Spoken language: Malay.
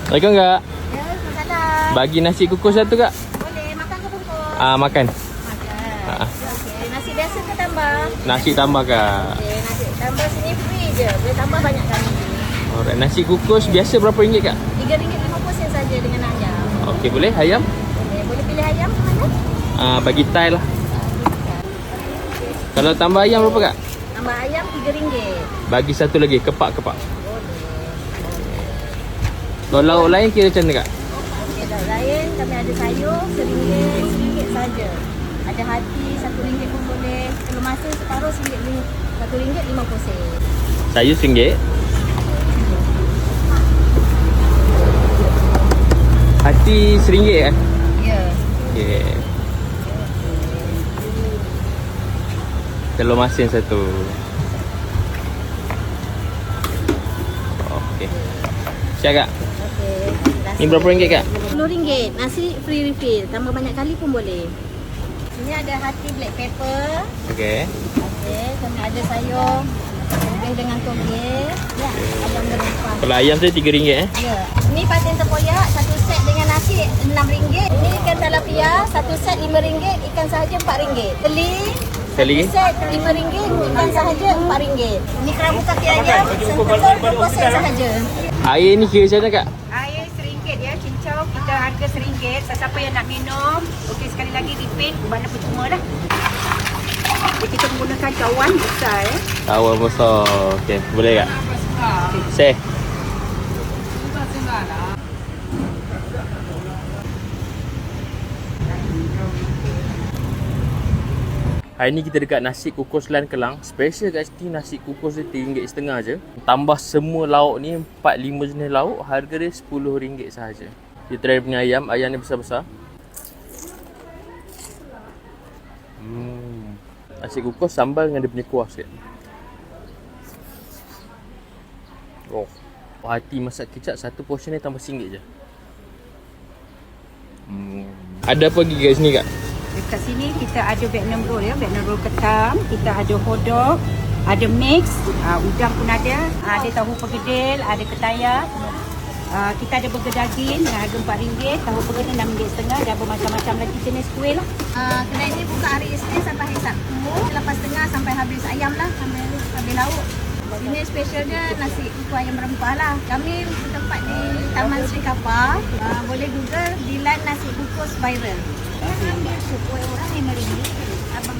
Assalamualaikum kak. Ya, Assalamualaikum. Bagi nasi kukus satu kak. Boleh, makan ke bungkus? Makan. Makan. Okey, nasi biasa ke tambah? Nasi tambah kak. Okey, nasi tambah sini free je. Boleh tambah banyak kali. Alright, nasi kukus biasa berapa ringgit kak? RM3.50 saja dengan ayam. Okey, boleh ayam? Boleh pilih ayam ke mana? Bagi Thai lah. Kalau tambah ayam berapa kak? Tambah ayam RM3. Bagi satu lagi, kepak-kepak. Kalau lauk lain kira macam mana kak? Okey, lauk lain kami ada sayur RM1 saja. Ada hati RM1 pun boleh. Kalau masa separuh RM1.50. Sayur RM1. Hati RM1 kan? Ya. Okey. Telur masin satu. Okey. Siap kak? Okey. Ni berapa ringgit kak? RM10. Nasi free refill. Tambah banyak kali pun boleh. Ini ada hati black pepper. Okey. Okey, kami ada sayur lebih dengan toge. Ya, ayam berempah. Kalau ayam tu RM3 Ya. Ini patin tempoyak satu set dengan nasi RM6. Ini ikan tilapia satu set RM5, ikan sahaja RM4. Beli Sekali lagi? satu set RM5, ikan sahaja RM4. Ini kerabu kaki ayam sentuh 20% sahaja. Air ni kira macam mana kak? Air RM1 ya, cincau kita harga RM1. Siapa yang nak minum, okey sekali lagi repeat, mana percuma dah. Kita menggunakan cawan besar ya. Tawar besar. Okey, boleh kak? Seh. Hari ni kita dekat nasi kukus Lan Kelang. Special kat sini nasi kukus dia RM3.50 je. Tambah semua lauk ni 4-5 jenis lauk, harga dia RM10 sahaja. Kita try punya ayam, ayam ni besar-besar. Nasi kukus sambal dengan dia punya kuah sikit. Oh, hati masak kicap satu portion ni tambah RM1 je. Ada apa lagi kat sini kak? Dekat sini kita ada Vietnam roll ya, Vietnam roll ketam, kita ada hotdog, ada mix, udang pun ada tahu pergedil, ada ketayar. Kita ada burger daging dengan harga RM4, tahu pergedil RM6.50, ada bermacam-macam lagi jenis kuih lah. Kedai ni buka hari Isnin sampai hari Sabtu, 8.30 sampai habis ayam lah, sampai habis lauk. Sini special dia nasi kuku ayam berempah lah. Kami bertempat di Taman Sri Kapar. Boleh google Dilan Nasi Kukus Viral. Kuku orang RM5. Abang